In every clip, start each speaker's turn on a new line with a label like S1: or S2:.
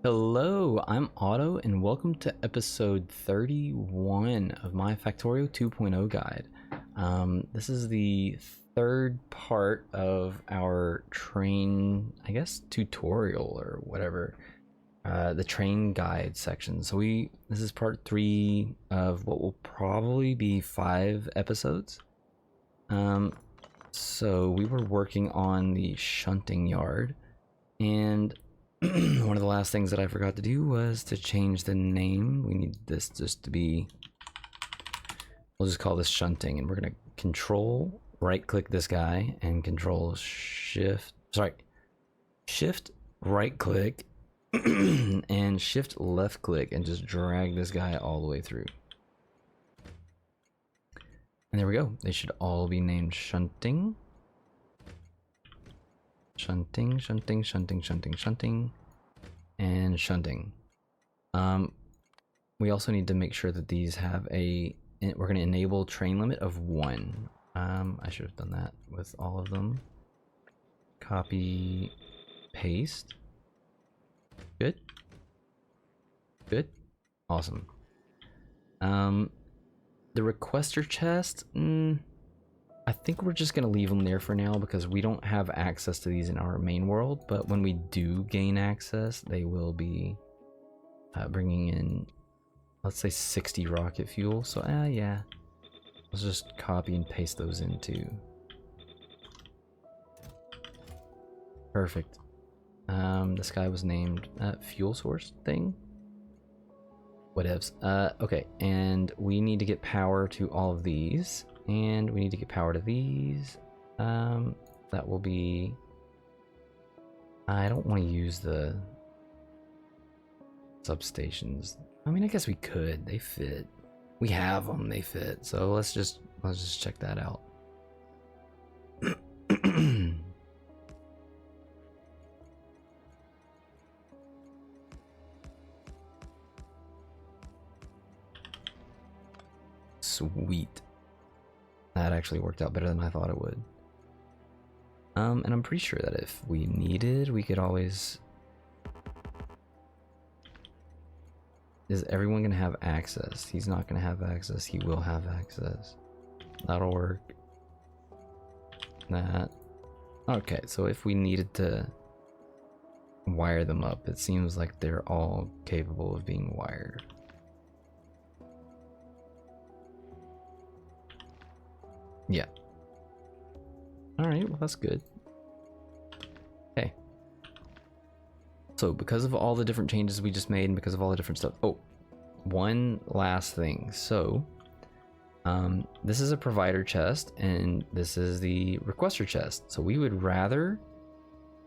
S1: Hello, I'm Otto, and welcome to episode 31 of my Factorio 2.0 guide. This is the third part of our train, I guess, tutorial or whatever, the train guide section. So this is part 3 of what will probably be 5 episodes. So we were working on the shunting yard, and one of the last things that I forgot to do was to change the name. We need this just to be, we'll just call this shunting, and we're gonna control right click this guy and control shift right click and shift left click and just drag this guy all the way through. And there we go. They should all be named shunting. Shunting, shunting, shunting, shunting, shunting, and shunting. We also need to make sure that these have we're going to enable train limit of 1. I should have done that with all of them. Copy, paste. Good. Good. Awesome. The requester chest, I think we're just going to leave them there for now because we don't have access to these in our main world, but when we do gain access, they will be bringing in, let's say, 60 rocket fuel. So, yeah, let's just copy and paste those into. Perfect. This guy was named fuel source thing. Whatevs. Okay, and we need to get power to all of these. And we need to get power to these. That will be... I don't want to use the substations. I mean, I guess we could. They fit. We have them. They fit. So let's just check that out. Sweet. That actually worked out better than I thought it would. And I'm pretty sure that if we needed, we could always... Is everyone gonna have access? He's not gonna have access. He will have access. That'll work. That. Okay, so if we needed to wire them up, it seems like they're all capable of being wired. Yeah. Alright, well that's good. Okay. So because of all the different changes we just made and because of all the different stuff. Oh, one last thing. So, this is a provider chest and this is the requester chest. So we would rather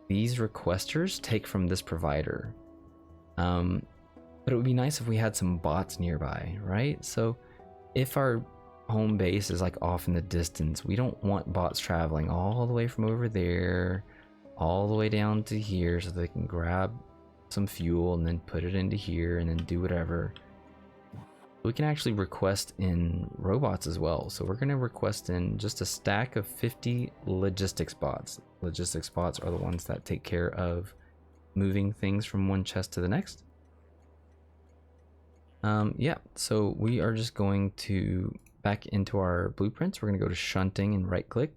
S1: these requesters take from this provider. But it would be nice if we had some bots nearby, right? So if our home base is like off in the distance, we don't want bots traveling all the way from over there all the way down to here so they can grab some fuel and then put it into here and then do whatever. We can actually request in robots as well. So we're going to request in just a stack of 50 logistics bots. Logistics bots are the ones that take care of moving things from one chest to the next. Yeah, so we are just going to back into our blueprints. We're going to go to shunting and right click,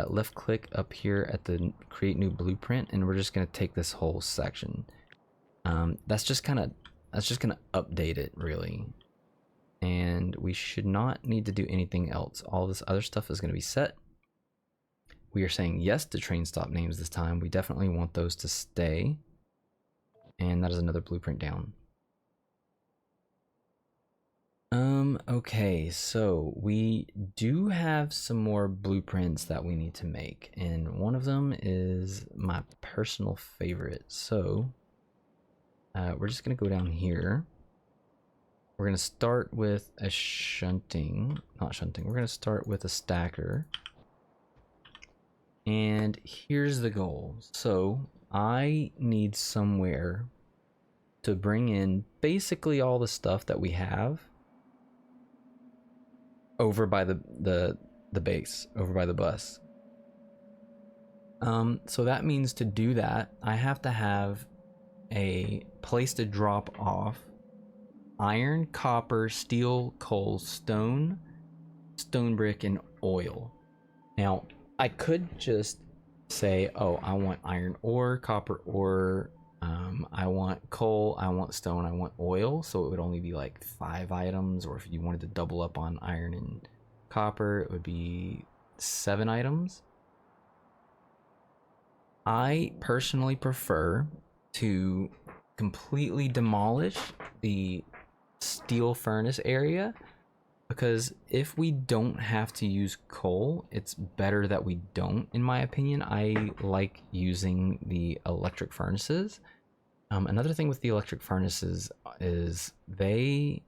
S1: left click up here at the create new blueprint, and we're just going to take this whole section. That's just going to update it really, and we should not need to do anything else. All this other stuff is going to be set. We are saying yes to train stop names this time. We definitely want those to stay, and that is another blueprint down. Okay, so we do have some more blueprints that we need to make, and one of them is my personal favorite. So we're just gonna go down here. We're gonna start with a we're gonna start with a stacker. And here's the goal. So I need somewhere to bring in basically all the stuff that we have over by the base, over by the bus. So that means to do that, I have to have a place to drop off iron, copper, steel, coal, stone, stone brick, and oil. Now, I could just say, oh, I want iron ore, copper ore, I want coal, I want stone, I want oil. So it would only be like 5 items, or if you wanted to double up on iron and copper, it would be 7 items. I personally prefer to completely demolish the steel furnace area, because if we don't have to use coal, it's better that we don't, in my opinion. I like using the electric furnaces. Another thing with the electric furnaces is they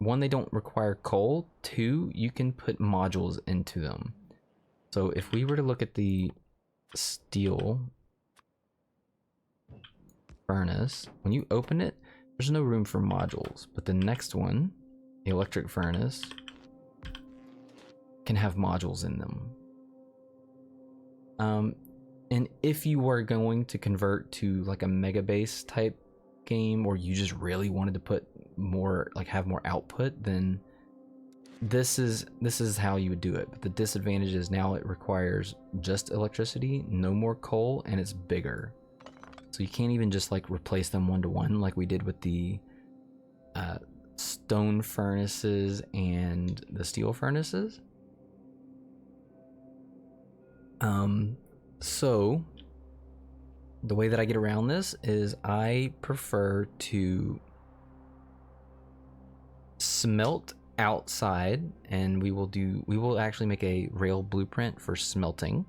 S1: don't require coal. 2, you can put modules into them. So if we were to look at the steel furnace, when you open it, there's no room for modules, but the next one, the electric furnace, can have modules in them. And if you were going to convert to like a mega base type game, or you just really wanted to put more, like have more output, then this is how you would do it. But the disadvantage is now it requires just electricity, no more coal, and it's bigger. So you can't even just like replace them 1-to-1 like we did with the stone furnaces and the steel furnaces. So the way that I get around this is I prefer to smelt outside, and we will actually make a rail blueprint for smelting,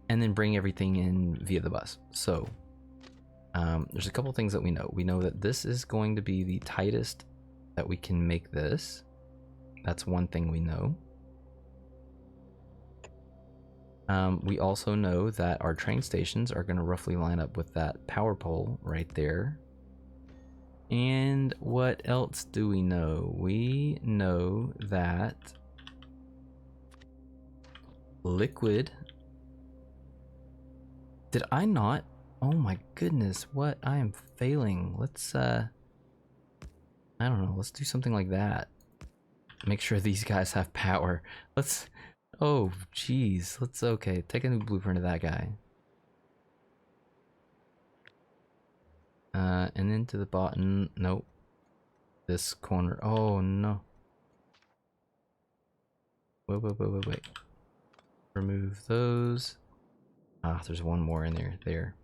S1: and then bring everything in via the bus. So there's a couple things that we know. We know that this is going to be the tightest that we can make this. That's one thing we know. We also know that our train stations are going to roughly line up with that power pole right there. And what else do we know? We know that liquid... Did I not? Oh my goodness, what? I am failing. Let's, I don't know, let's do something like that. Make sure these guys have power. Let's... Oh, geez. Let's, okay, take a new blueprint of that guy. And then to the bottom, nope. This corner, oh no. Wait. Remove those. Ah, there's one more in there.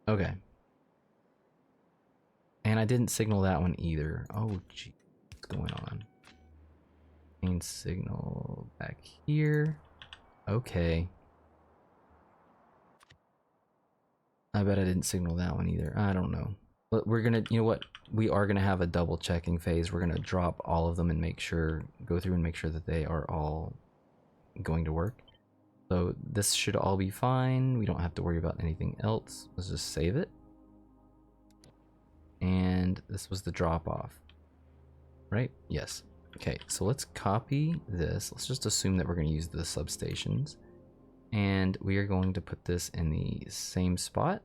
S1: Okay. And I didn't signal that one either. Oh, gee. What's going on? Main signal back here. Okay. I bet I didn't signal that one either. I don't know. But we're gonna, you know what? We are gonna have a double checking phase. We're gonna drop all of them and go through and make sure that they are all going to work. So this should all be fine. We don't have to worry about anything else. Let's just save it. And this was the drop off, right? Yes. Okay, so let's copy this. Let's just assume that we're going to use the substations. And we are going to put this in the same spot.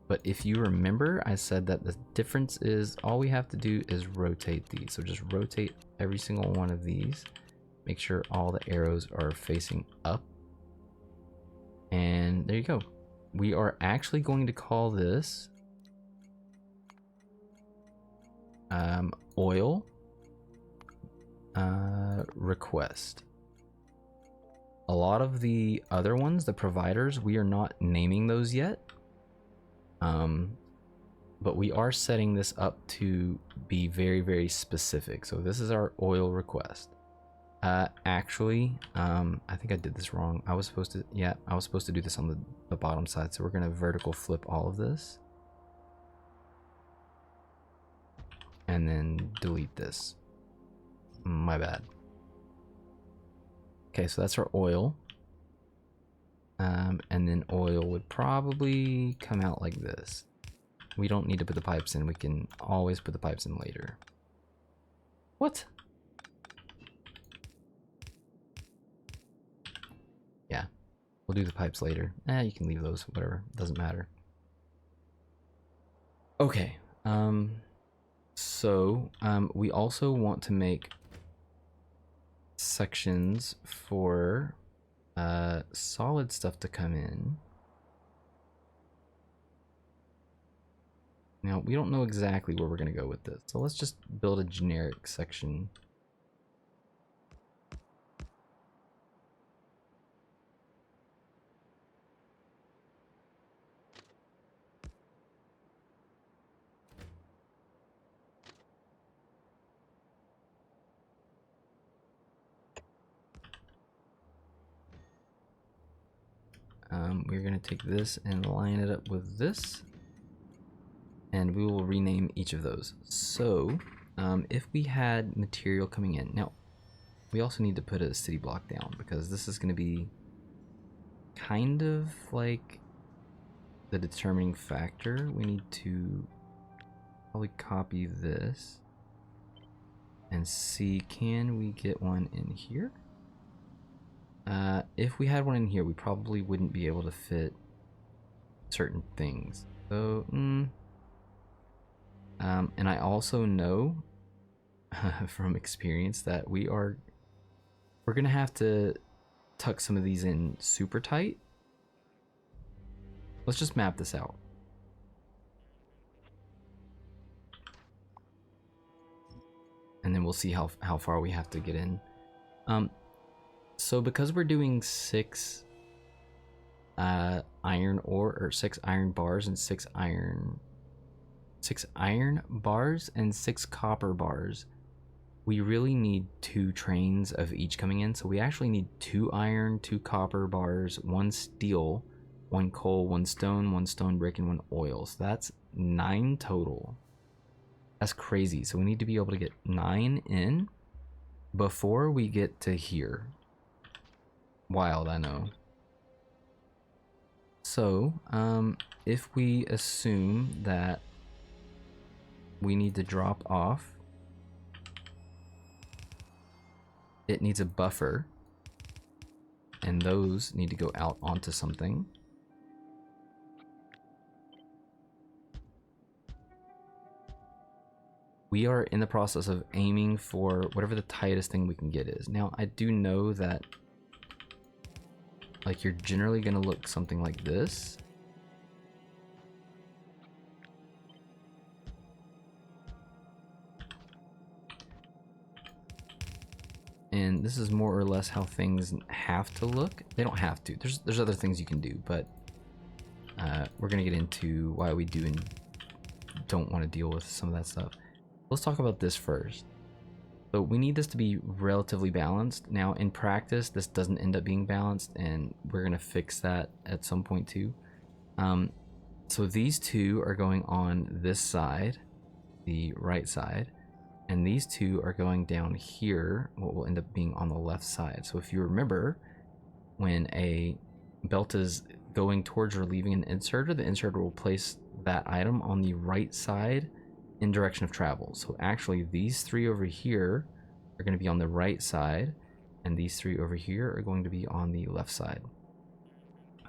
S1: But if you remember, I said that the difference is all we have to do is rotate these. So just rotate every single one of these. Make sure all the arrows are facing up. And there you go. We are actually going to call this oil request. A lot of the other ones, the providers, we are not naming those yet. But we are setting this up to be very, very specific. So this is our oil request. Actually, I think I did this wrong. I was supposed to do this on the bottom side. So we're going to vertical flip all of this. And then delete this. My bad. Okay, so that's our oil. And then oil would probably come out like this. We don't need to put the pipes in. We can always put the pipes in later. What? We'll do the pipes later. You can leave those, whatever, doesn't matter. Okay, so we also want to make sections for solid stuff to come in. Now, we don't know exactly where we're going to go with this, so let's just build a generic section. We're going to take this and line it up with this, and we will rename each of those. So, if we had material coming in, now we also need to put a city block down because this is going to be kind of like the determining factor. We need to probably copy this and see, can we get one in here? If we had one in here, we probably wouldn't be able to fit certain things. So, and I also know from experience that we're gonna have to tuck some of these in super tight. Let's just map this out. And then we'll see how far we have to get in. So because we're doing 6 iron ore, or 6 iron bars and 6 iron bars and 6 copper bars, we really need 2 trains of each coming in. So we actually need 2 iron, 2 copper bars, 1 steel, 1 coal, 1 stone brick, and 1 oil. So that's 9 total. That's crazy. So we need to be able to get 9 in before we get to here. Wild, I know. So, if we assume that we need to drop off, it needs a buffer, and those need to go out onto something. We are in the process of aiming for whatever the tightest thing we can get is. Now, I do know that like you're generally gonna look something like this. And this is more or less how things have to look. They don't have to. There's other things you can do, but we're gonna get into why we do and don't want to deal with some of that stuff. Let's talk about this first. So we need this to be relatively balanced. Now in practice, this doesn't end up being balanced, and we're gonna fix that at some point too. So these two are going on this side, the right side, and these two are going down here, what will end up being on the left side. So if you remember, when a belt is going towards or leaving an inserter, the inserter will place that item on the right side in direction of travel. So actually these 3 over here are going to be on the right side, and these 3 over here are going to be on the left side.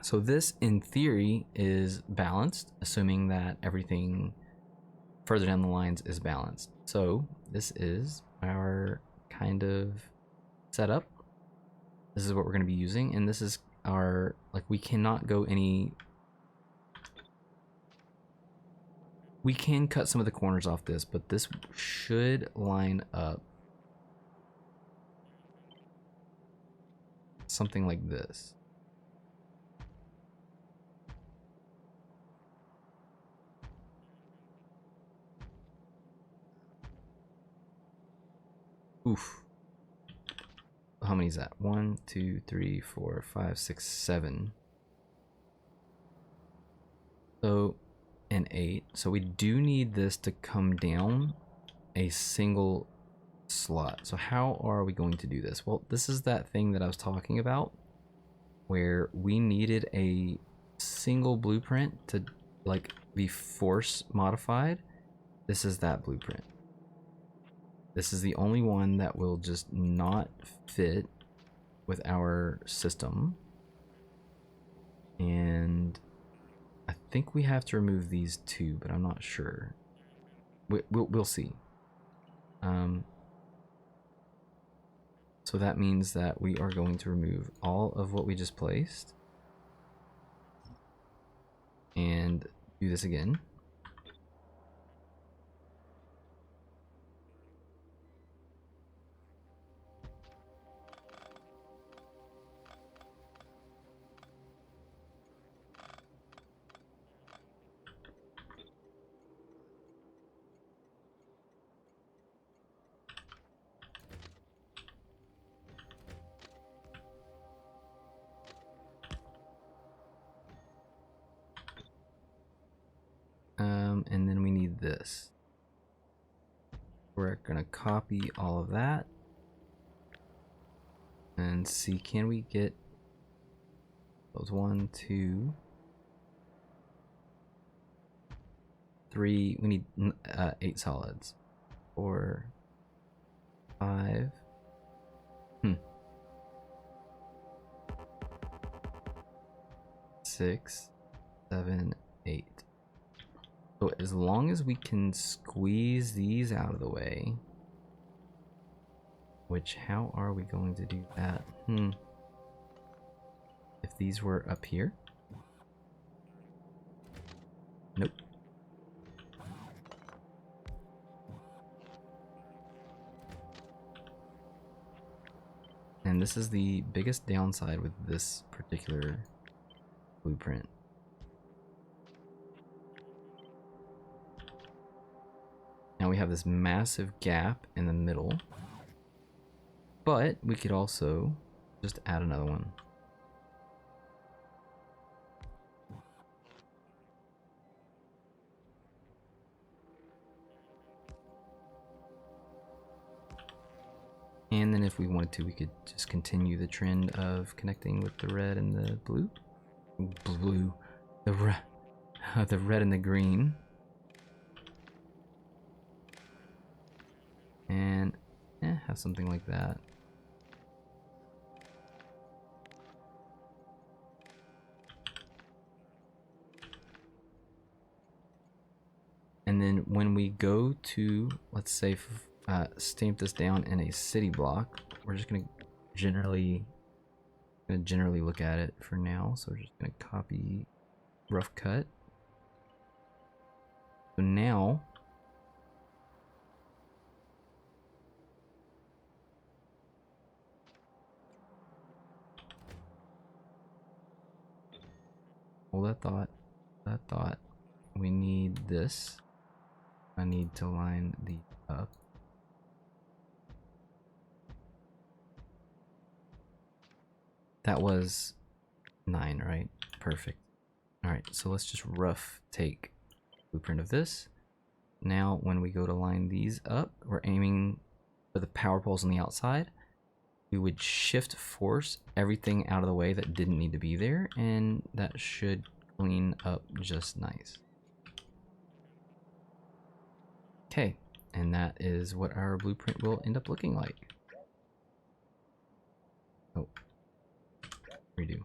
S1: So this in theory is balanced, assuming that everything further down the lines is balanced. So this is our kind of setup. This is what we're going to be using, and this is our, like, we cannot go any. We can cut some of the corners off this, but this should line up something like this. Oof. How many is that? 1, 2, 3, 4, 5, 6, 7. So, and 8. So we do need this to come down a single slot. So how are we going to do this? Well, this is that thing that I was talking about, where we needed a single blueprint to like be force modified. This is that blueprint. This is the only one that will just not fit with our system. And I think we have to remove these two, but I'm not sure. We'll see. So that means that we are going to remove all of what we just placed and do this again. And then we need this. We're gonna copy all of that and see, can we get those 1, 2, 3, we need 8 solids. 4, 5, 6, 7, 8. So as long as we can squeeze these out of the way, which, how are we going to do that? If these were up here? Nope. And this is the biggest downside with this particular blueprint. Now we have this massive gap in the middle, but we could also just add another one. And then if we wanted to, we could just continue the trend of connecting with the red and the blue. The red and the green. And have something like that. And then when we go to, let's say, stamp this down in a city block, we're just gonna generally look at it for now. So we're just gonna copy rough cut. So now hold that thought. We need this. I need to line the up. That was 9, right? Perfect. All right, so let's just rough take blueprint of this. Now, when we go to line these up, we're aiming for the power poles on the outside. We would shift force everything out of the way that didn't need to be there, and that should clean up just nice. Okay, and that is what our blueprint will end up looking like. Oh, redo.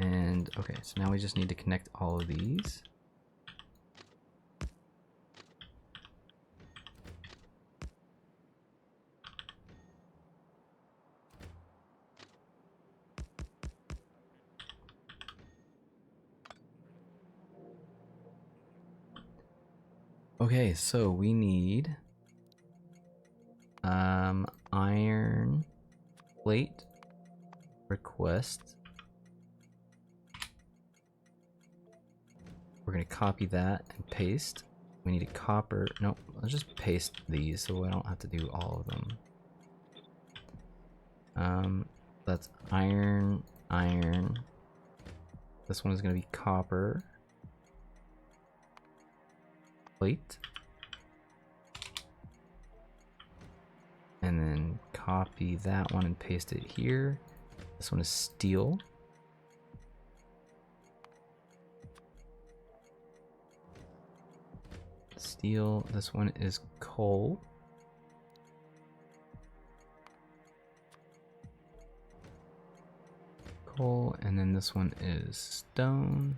S1: And okay, so now we just need to connect all of these. Okay, so we need iron plate request. We're gonna copy that and paste. We need a copper. Nope, let's just paste these so I don't have to do all of them. That's iron. This one is gonna be copper plate. And then copy that one and paste it here. This one is steel. Steel. This one is coal. charcoal, and then this one is stone.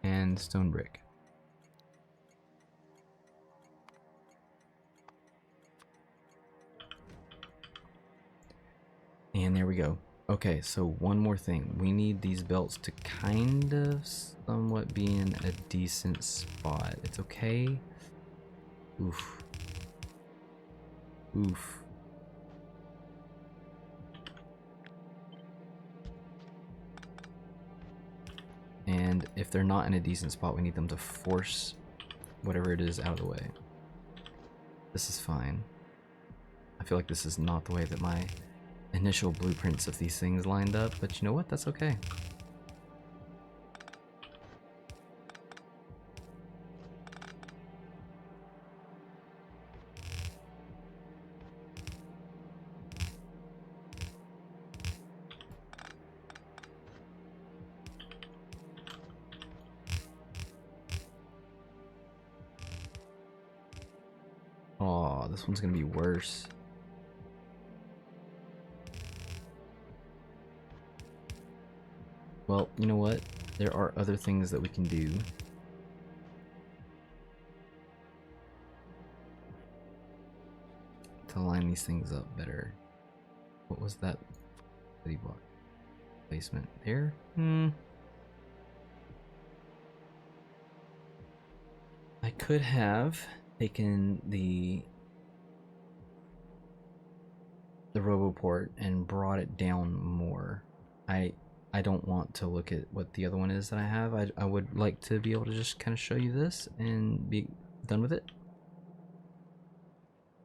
S1: And stone brick. And there we go. Okay, so one more thing. We need these belts to kind of somewhat be in a decent spot. It's okay. Oof. Oof. And if they're not in a decent spot, we need them to force whatever it is out of the way. This is fine. I feel like this is not the way that my initial blueprints of these things lined up, but you know what? That's okay. Oh, this one's gonna be worse. Well, you know what? There are other things that we can do. To line these things up better. What was that city block placement there? I could have taken the RoboPort and brought it down more. I don't want to look at what the other one is that I have. I would like to be able to just kind of show you this and be done with it.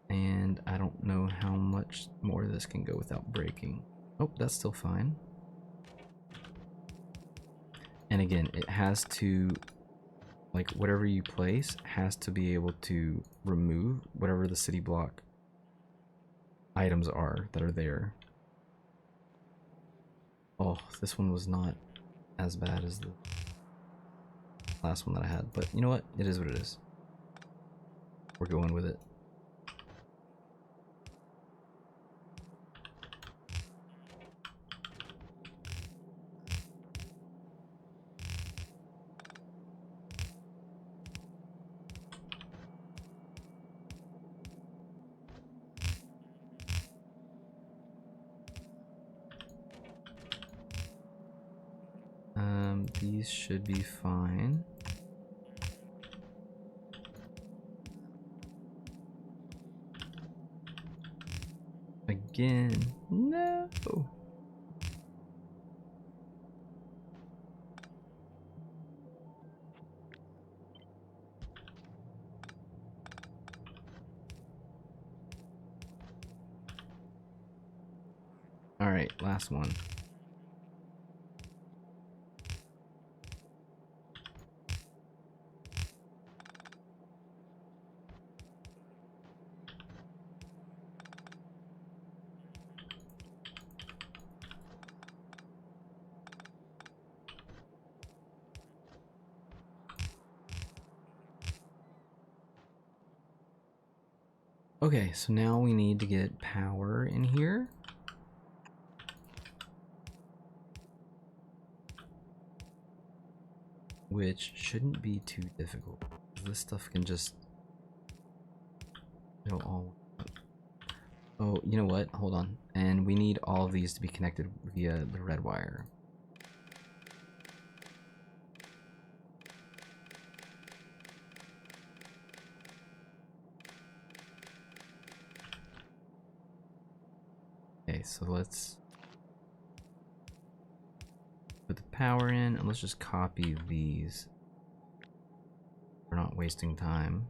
S1: And I don't know how much more this can go without breaking. Oh, that's still fine. And again, it has to, like, whatever you place has to be able to remove whatever the city block items are that are there. Oh, this one was not as bad as the last one that I had, but you know what? It is what it is. We're going with it. These should be fine. Again, no. All right, last one. Okay, so now we need to get power in here. Which shouldn't be too difficult. This stuff can just go all. Oh, you know what? Hold on. And we need all of these to be connected via the red wire. Okay, so let's put the power in and let's just copy these. We're not wasting time.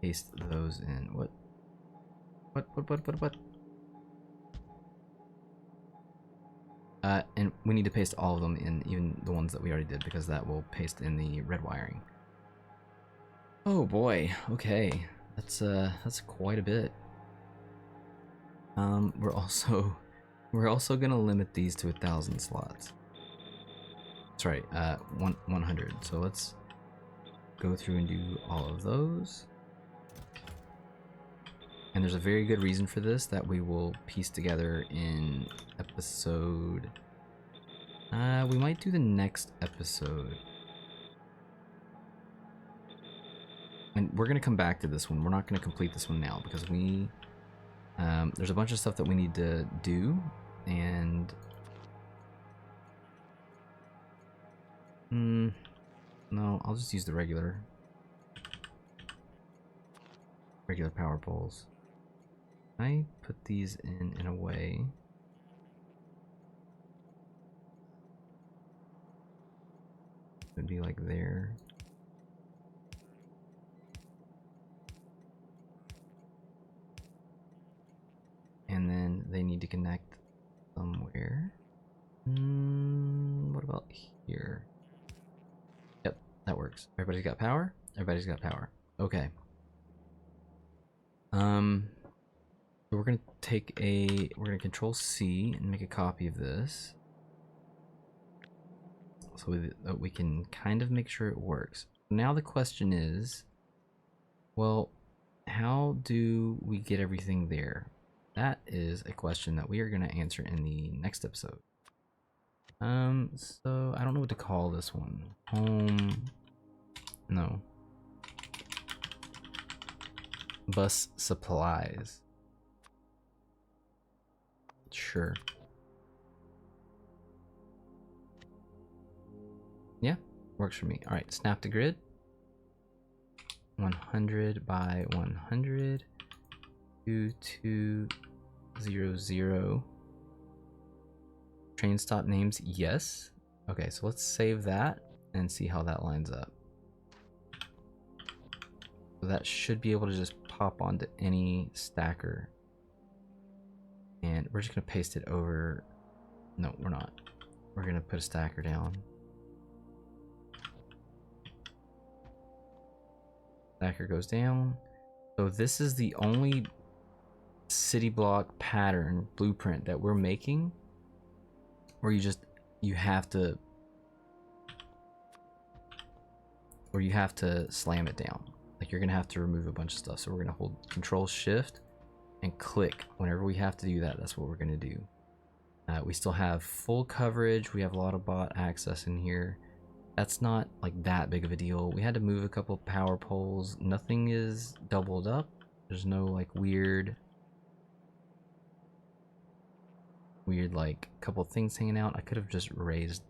S1: Paste those in. What? And we need to paste all of them in, even the ones that we already did, because that will paste in the red wiring. Oh boy, okay. That's quite a bit. We're also gonna limit these to 1,000 slots. That's right, 100. So let's go through and do all of those. And there's a very good reason for this that we will piece together in episode... we might do the next episode. And we're going to come back to this one. We're not going to complete this one now because we... there's a bunch of stuff that we need to do, and... no, I'll just use the regular power poles. I put these in a way it would be like there. And then they need to connect somewhere. What about here? Yep, that works. Everybody's got power? Everybody's got power. Okay. So we're gonna control C and make a copy of this. So that we can kind of make sure it works. Now the question is, well, how do we get everything there? That is a question that we are going to answer in the next episode. So I don't know what to call this one. No. Bus supplies. Sure. Yeah, works for me. All right, snap the grid. 100 by 100. 2200. Train stop names, yes. Okay, so let's save that and see how that lines up. So that should be able to just pop onto any stacker. And we're just gonna paste it over. No, we're not. We're gonna put a stacker down. Stacker goes down. So this is the only city block pattern blueprint that we're making where you have to slam it down. Like you're gonna have to remove a bunch of stuff. So we're gonna hold Control Shift and click whenever we have to do that. That's what we're gonna do. We still have full coverage. We have a lot of bot access in here. That's not like that big of a deal. We had to move a couple power poles. Nothing is doubled up. There's no like weird like couple things hanging out. I could have just raised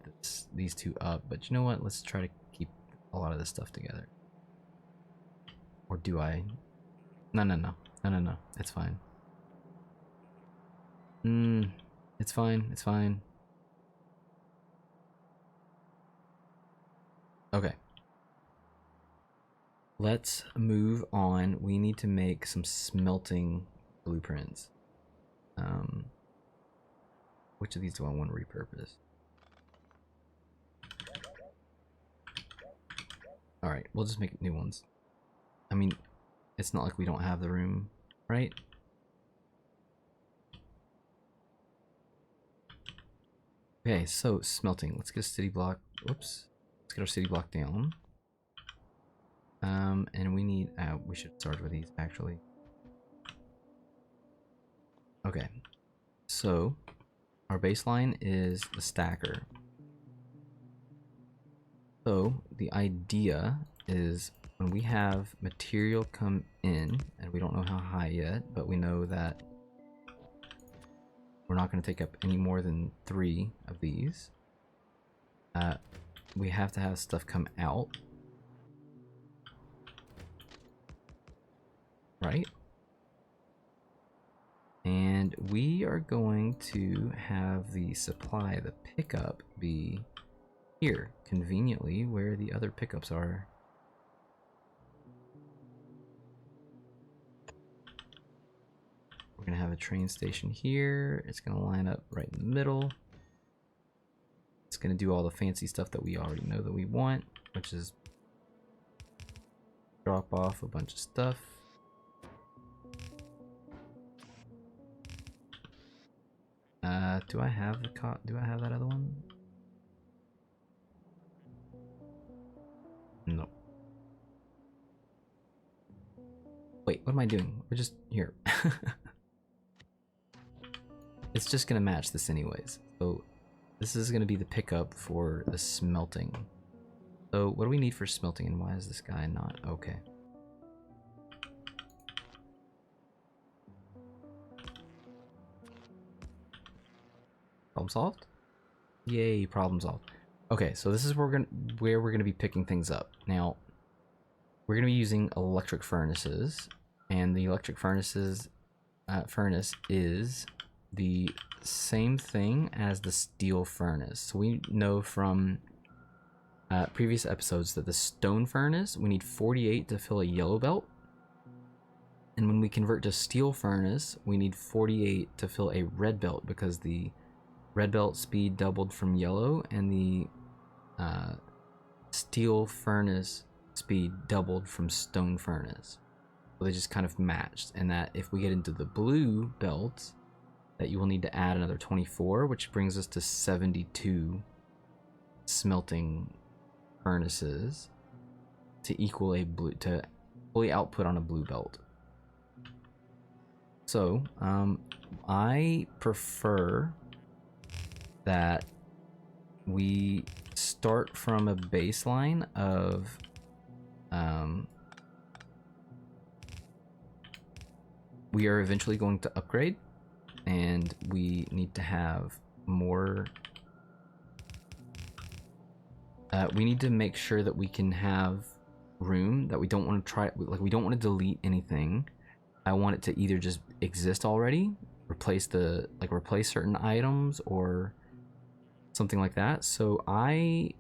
S1: these two up, but you know what? Let's try to keep a lot of this stuff together. Or do I? No. It's fine. It's fine. Okay. Let's move on. We need to make some smelting blueprints. Which of these do I want to repurpose? Alright, we'll just make new ones. I mean, it's not like we don't have the room, right? Okay, so smelting. Let's get a city block. Whoops. Let's get our city block down. And we need, we should start with these actually. Okay, so our baseline is the stacker. So the idea is when we have material come in, and we don't know how high yet, but we know that we're not going to take up any more than 3 of these. We have to have stuff come out. Right? And we are going to have the supply, the pickup, be here, conveniently, where the other pickups are. We're going to have a train station here. It's going to line up right in the middle. It's going to do all the fancy stuff that we already know that we want, which is drop off a bunch of stuff. Do I have that other one? No. Wait, what am I doing? We're just here. It's just gonna match this anyways. So this is gonna be the pickup for the smelting. So what do we need for smelting, and why is this guy not okay? Problem solved? Yay, problem solved. Okay, so this is where we're gonna be picking things up. Now, we're gonna be using electric furnaces, and the electric furnace is the same thing as the steel furnace. So we know from previous episodes that the stone furnace, we need 48 to fill a yellow belt. And when we convert to steel furnace, we need 48 to fill a red belt, because the red belt speed doubled from yellow and the steel furnace speed doubled from stone furnace. So they just kind of matched, and that if we get into the blue belt, that you will need to add another 24, which brings us to 72 smelting furnaces to equal a blue, to fully output on a blue belt. So I prefer that we start from a baseline of we are eventually going to upgrade, and we need to have more. We need to make sure that we can have room, that we don't want to try, like we don't want to delete anything. I want it to either just exist already, replace certain items or something like that. So I'm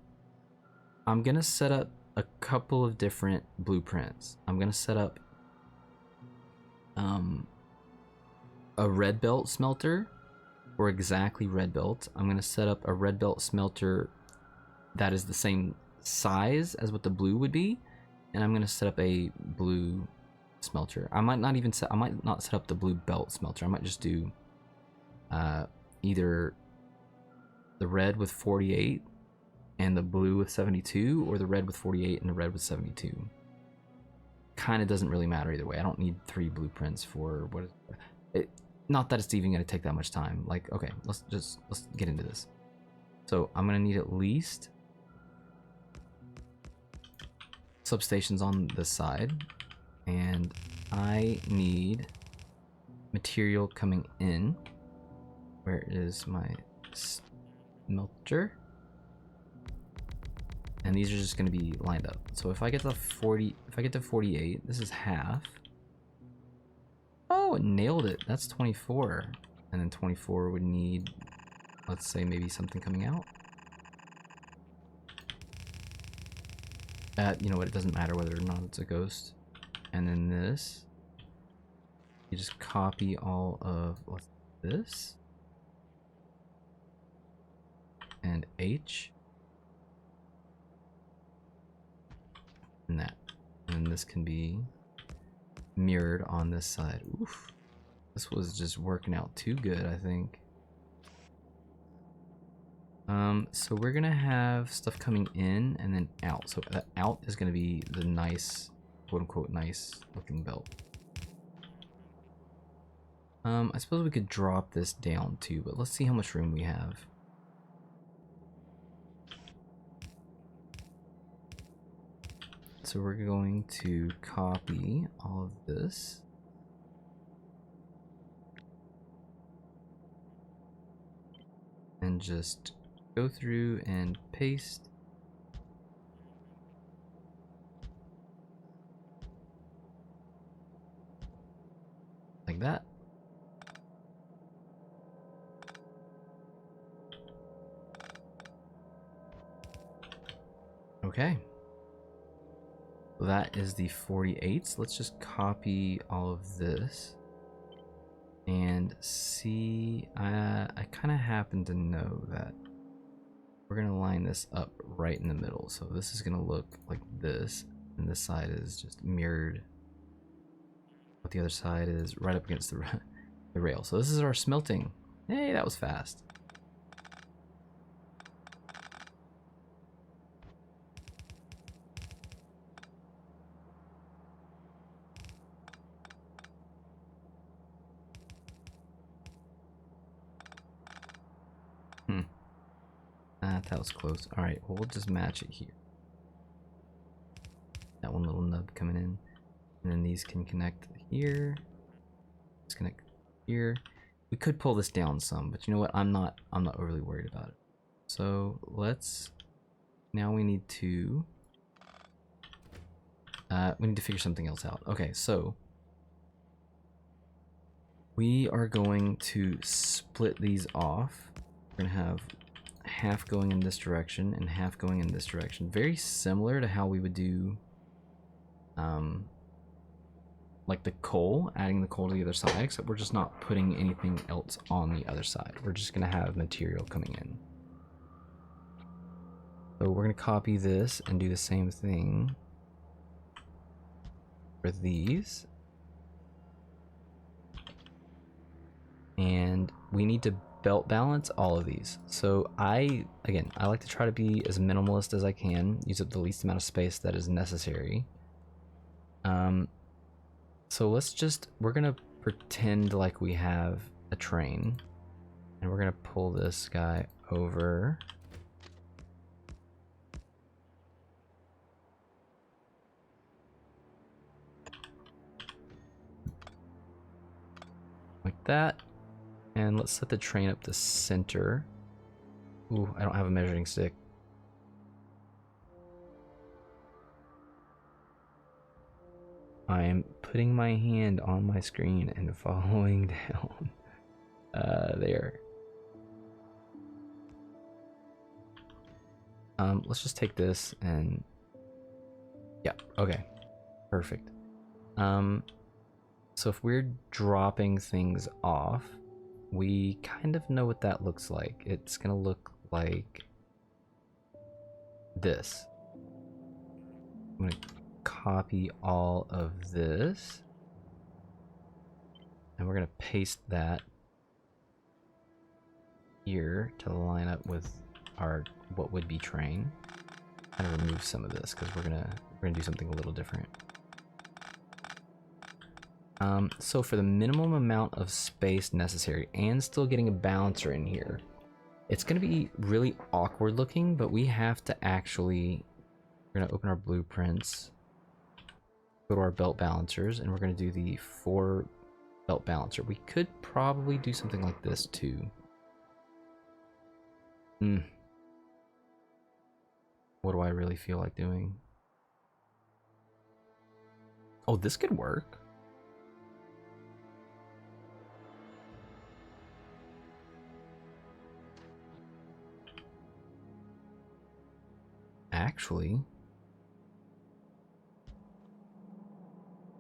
S1: gonna set up a couple of different blueprints. I'm gonna set up a red belt smelter for exactly red belt. I'm gonna set up a red belt smelter that is the same size as what the blue would be, and I'm gonna set up a blue smelter. I might not set up the blue belt smelter. I might just do either the red with 48 and the blue with 72, or the red with 48 and the red with 72. Kind of doesn't really matter either way. I don't need 3 blueprints for what it, not that it's even going to take that much time. Like, okay, let's get into this. So I'm going to need at least substations on this side, and I need material coming in. Where is my smelter? And these are just going to be lined up. So if I get to 48, this is half. Oh, it nailed it. That's 24. And then 24 would need, let's say, maybe something coming out. You know what, it doesn't matter whether or not it's a ghost. And then this, you just copy all of what's this, and H, and that, and this can be mirrored on this side. Oof, this was just working out too good, I think. So we're gonna have stuff coming in and then out. So that out is gonna be the nice, quote unquote, nice looking belt. I suppose we could drop this down too, but let's see how much room we have. So we're going to copy all of this. And just go through and paste. Like that. Okay. That is the 48s. Let's just copy all of this and see. I kind of happen to know that we're going to line this up right in the middle. So this is going to look like this, and this side is just mirrored, but the other side is right up against the rail. So this is our smelting. Hey, that was fast. That was close. Alright, well, we'll just match it here. That one little nub coming in. And then these can connect here. Let's connect here. We could pull this down some, but you know what? I'm not overly worried about it. So let's, now we need to figure something else out. Okay, so we are going to split these off. We're gonna have half going in this direction and half going in this direction. Very similar to how we would do like the coal, adding the coal to the other side, except we're just not putting anything else on the other side. We're just gonna have material coming in. So we're gonna copy this and do the same thing for these. And we need to belt balance all of these. So I like to try to be as minimalist as I can, use up the least amount of space that is necessary. So we're gonna pretend like we have a train, and we're gonna pull this guy over. Like that. And let's set the train up the center. Ooh, I don't have a measuring stick. I am putting my hand on my screen and following down. There. Let's just take this and... yeah, okay. Perfect. So if we're dropping things off, we kind of know what that looks like. It's gonna look like this. I'm gonna copy all of this, and we're gonna paste that here to line up with our what would be train. And remove some of this because we're gonna do something a little different. So for the minimum amount of space necessary and still getting a balancer in here, it's going to be really awkward looking, but we have to actually, we're going to open our blueprints, go to our belt balancers, and we're going to do the 4 belt balancer. We could probably do something like this too. What do I really feel like doing? Oh, this could work. Actually,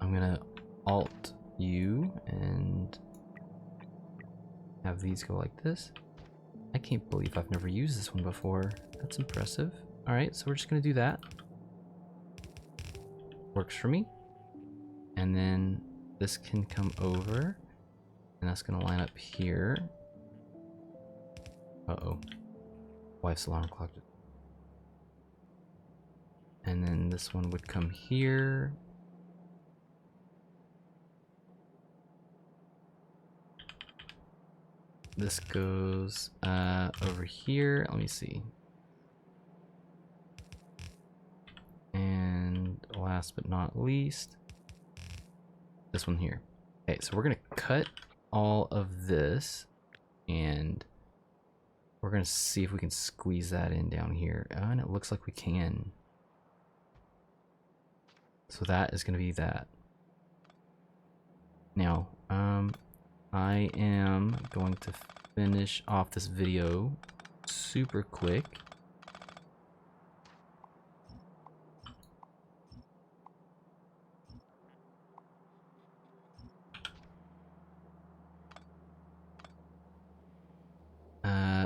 S1: I'm gonna Alt U and have these go like this. I can't believe I've never used this one before. That's impressive. All right, so we're just gonna do that. Works for me. And then this can come over, and that's gonna line up here. Uh-oh. Wife's alarm clock. And then this one would come here. This goes over here. Let me see. And last but not least, this one here. Okay, so we're gonna cut all of this, and we're gonna see if we can squeeze that in down here. And it looks like we can. So that is gonna be that. Now, I am going to finish off this video super quick.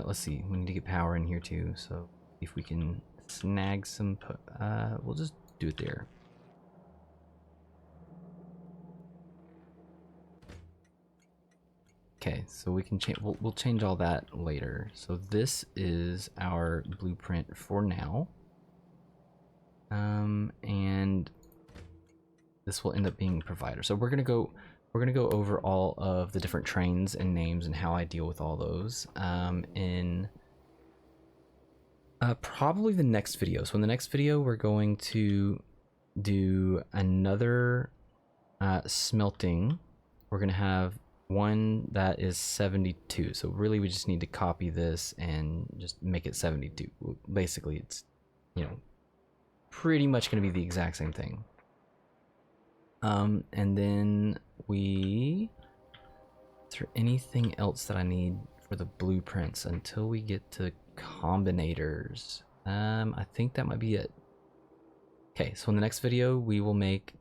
S1: Let's see, we need to get power in here too, so if we can snag some, we'll just do it there. Okay, so we can change, we'll change all that later. So this is our blueprint for now. And this will end up being provider. So we're gonna go over all of the different trains and names and how I deal with all those in Probably the next video. So in the next video, we're going to do another smelting. We're gonna have one that is 72. So really, we just need to copy this and just make it 72. Basically, it's, you know, pretty much gonna be the exact same thing. And then is there anything else that I need for the blueprints until we get to combinators? I think that might be it. Okay, so in the next video, we will make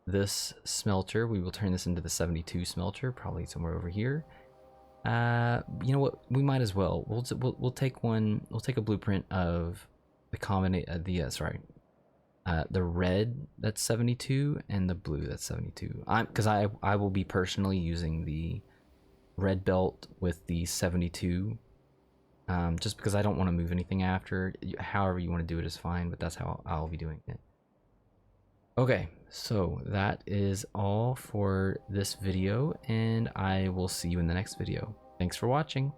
S1: this smelter. We will turn this into the 72 smelter, probably somewhere over here. You know what? We might as well. We'll take one. We'll take a blueprint of the the red that's 72 and the blue that's 72. Because I will be personally using the red belt with the 72. Just because I don't want to move anything after. However you want to do it is fine, but that's how I'll be doing it. Okay, so that is all for this video, and I will see you in the next video. Thanks for watching.